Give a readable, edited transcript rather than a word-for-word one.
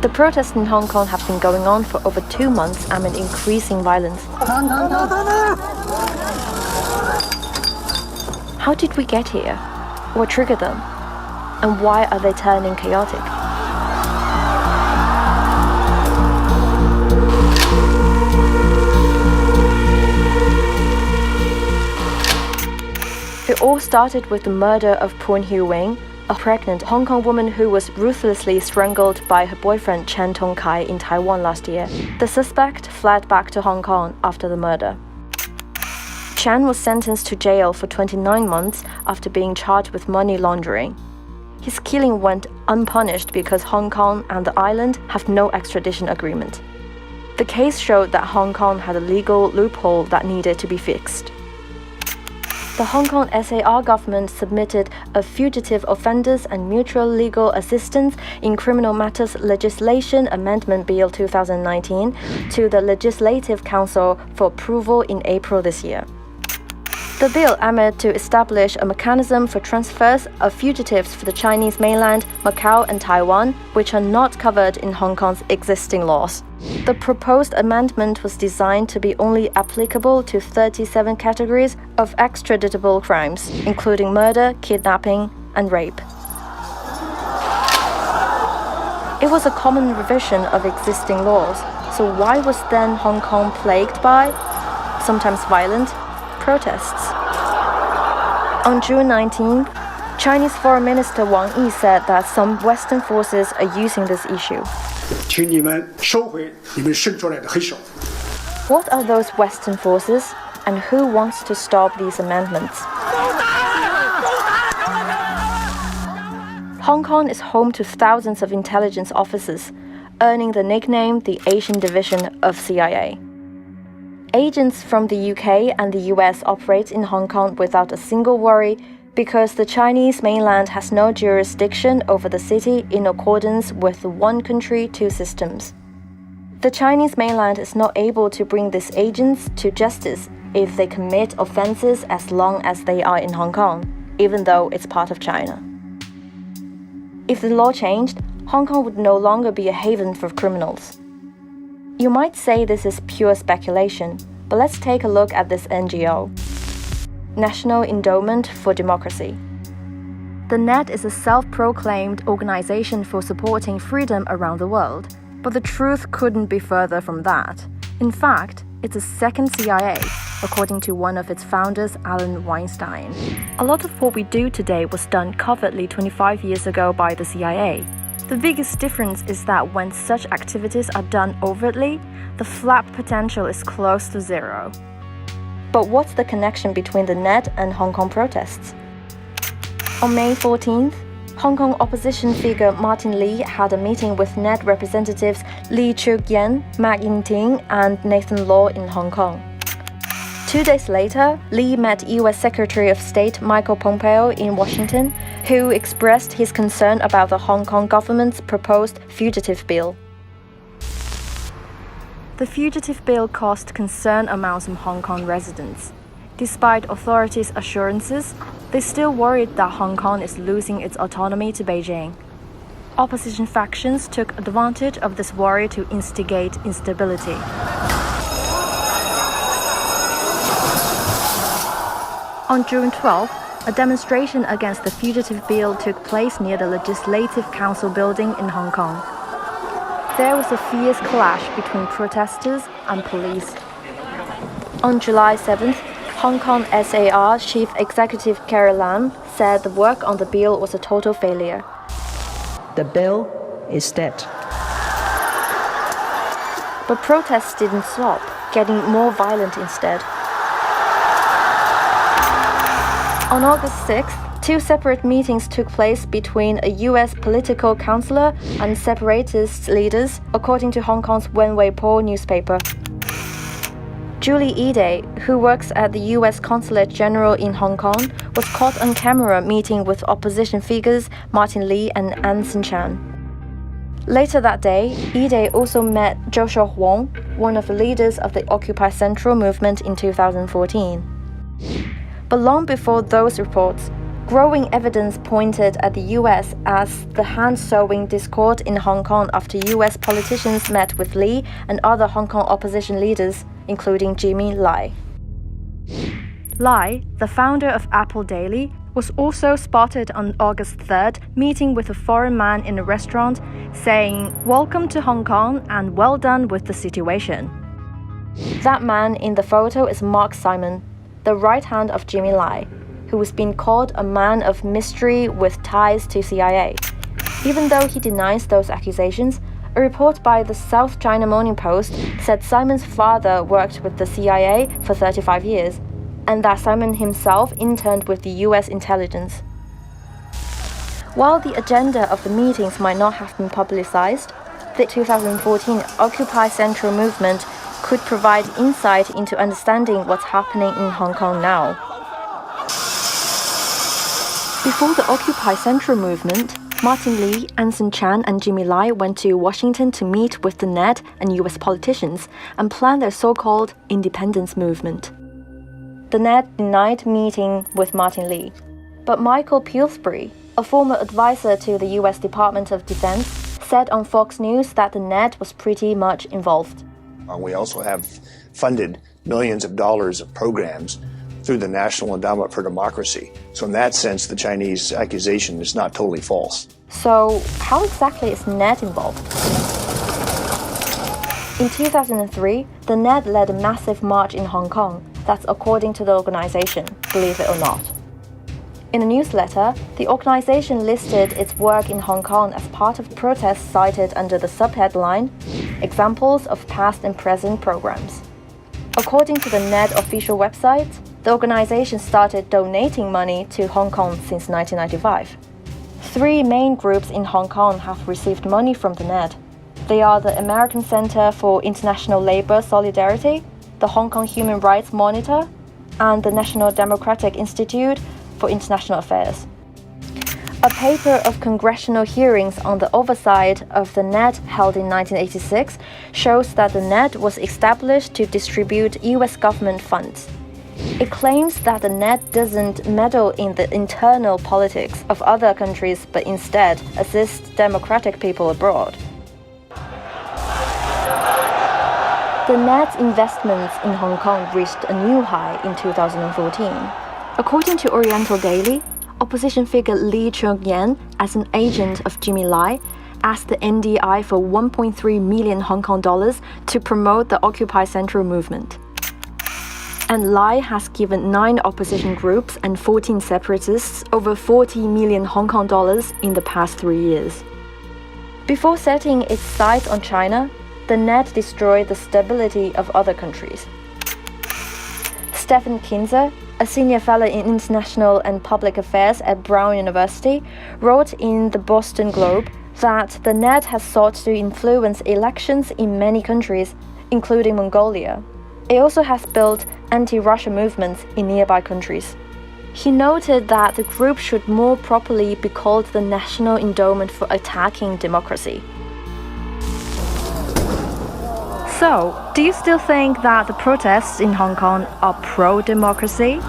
The protests in Hong Kong have been going on for over 2 months amid increasing violence. How did we get here? What triggered them? And why are they turning chaotic? It all started with the murder of Poon Hui Wing, a pregnant Hong Kong woman who was ruthlessly strangled by her boyfriend Chan Tong Kai in Taiwan last year. The suspect fled back to Hong Kong after the murder. Chan was sentenced to jail for 29 months after being charged with money laundering. His killing went unpunished because Hong Kong and the island have no extradition agreement. The case showed that Hong Kong had a legal loophole that needed to be fixed. The Hong Kong SAR government submitted a Fugitive Offenders and Mutual Legal Assistance in Criminal Matters Legislation Amendment Bill 2019 to the Legislative Council for approval in April this year. The bill aimed to establish a mechanism for transfers of fugitives for the Chinese mainland, Macau and Taiwan, which are not covered in Hong Kong's existing laws. The proposed amendment was designed to be only applicable to 37 categories of extraditable crimes, including murder, kidnapping, and rape. It was a common revision of existing laws, so why was then Hong Kong plagued by, sometimes violent, protests? On June 19, Chinese Foreign Minister Wang Yi said that some Western forces are using this issue. What are those Western forces, and who wants to stop these amendments? Hong Kong is home to thousands of intelligence officers, earning the nickname the Asian Division of CIA. Agents from the UK and the US operate in Hong Kong without a single worry because the Chinese mainland has no jurisdiction over the city in accordance with the one country, two systems. The Chinese mainland is not able to bring these agents to justice if they commit offenses as long as they are in Hong Kong, even though it's part of China. If the law changed, Hong Kong would no longer be a haven for criminals. You might say this is pure speculation, but let's take a look at this NGO. National Endowment for Democracy. The NED is a self-proclaimed organization for supporting freedom around the world, but the truth couldn't be further from that. In fact, it's a second CIA, according to one of its founders, Alan Weinstein. A lot of what we do today was done covertly 25 years ago by the CIA. The biggest difference is that when such activities are done overtly, the flap potential is close to zero. But what's the connection between the NED and Hong Kong protests? On May 14th, Hong Kong opposition figure Martin Lee had a meeting with NED representatives Lee Cheuk-yen, Mak Yin-ting, and Nathan Law in Hong Kong. 2 days later, Lee met US Secretary of State Michael Pompeo in Washington, who expressed his concern about the Hong Kong government's proposed fugitive bill. The fugitive bill caused concern among some Hong Kong residents. Despite authorities' assurances, they still worried that Hong Kong is losing its autonomy to Beijing. Opposition factions took advantage of this worry to instigate instability. On June 12, a demonstration against the fugitive bill took place near the Legislative Council building in Hong Kong. There was a fierce clash between protesters and police. On July 7th, Hong Kong SAR Chief Executive Carrie Lam said the work on the bill was a total failure. The bill is dead. But protests didn't stop, getting more violent instead. On August 6th, 2 separate meetings took place between a US political counselor and separatist leaders, according to Hong Kong's Wen Wei Po newspaper. Julie Ide, who works at the US Consulate General in Hong Kong, was caught on camera meeting with opposition figures Martin Lee and Anson Chan. Later that day, Ide also met Joshua Wong, one of the leaders of the Occupy Central movement in 2014. But long before those reports, Growing evidence pointed at the US as the hand-sowing discord in Hong Kong after US politicians met with Lee and other Hong Kong opposition leaders, including Jimmy Lai. Lai, the founder of Apple Daily, was also spotted on August 3rd meeting with a foreign man in a restaurant, saying, "Welcome to Hong Kong and well done with the situation." That man in the photo is Mark Simon, the right hand of Jimmy Lai, who has been called a man of mystery with ties to CIA. Even though he denies those accusations, a report by the South China Morning Post said Simon's father worked with the CIA for 35 years, and that Simon himself interned with the US intelligence. While the agenda of the meetings might not have been publicized, the 2014 Occupy Central movement could provide insight into understanding what's happening in Hong Kong now. Before the Occupy Central movement, Martin Lee, Anson Chan, and Jimmy Lai went to Washington to meet with the Ned and US politicians and plan their so-called independence movement. The Ned denied meeting with Martin Lee, but Michael Pillsbury, a former advisor to the US Department of Defense, said on Fox News that the Ned was pretty much involved. We also have funded millions of dollars of programs through the National Endowment for Democracy. So in that sense, the Chinese accusation is not totally false. So how exactly is Ned involved? In 2003, the Ned led a massive march in Hong Kong. That's according to the organization, believe it or not. In a newsletter, the organization listed its work in Hong Kong as part of protests cited under the subheadline, Examples of Past and Present Programs. According to the Ned official website, the organization started donating money to Hong Kong since 1995. 3 main groups in Hong Kong have received money from the Ned. They are the American Center for International Labor Solidarity, the Hong Kong Human Rights Monitor, and the National Democratic Institute for International Affairs. A paper of congressional hearings on the oversight of the Ned held in 1986 shows that the Ned was established to distribute US government funds. It claims that the Ned doesn't meddle in the internal politics of other countries but instead assists democratic people abroad. The Ned's investments in Hong Kong reached a new high in 2014. According to Oriental Daily, opposition figure Lee Cheuk-yan, as an agent of Jimmy Lai, asked the NDI for 1.3 million Hong Kong dollars to promote the Occupy Central movement. And Lai has given 9 opposition groups and 14 separatists over 40 million Hong Kong dollars in the past 3 years. Before setting its sights on China, the Ned destroyed the stability of other countries. Stephen Kinzer, a senior fellow in international and public affairs at Brown University, wrote in the Boston Globe that the Ned has sought to influence elections in many countries, including Mongolia. It also has built anti-Russia movements in nearby countries. He noted that the group should more properly be called the National Endowment for Attacking Democracy. So, do you still think that the protests in Hong Kong are pro-democracy?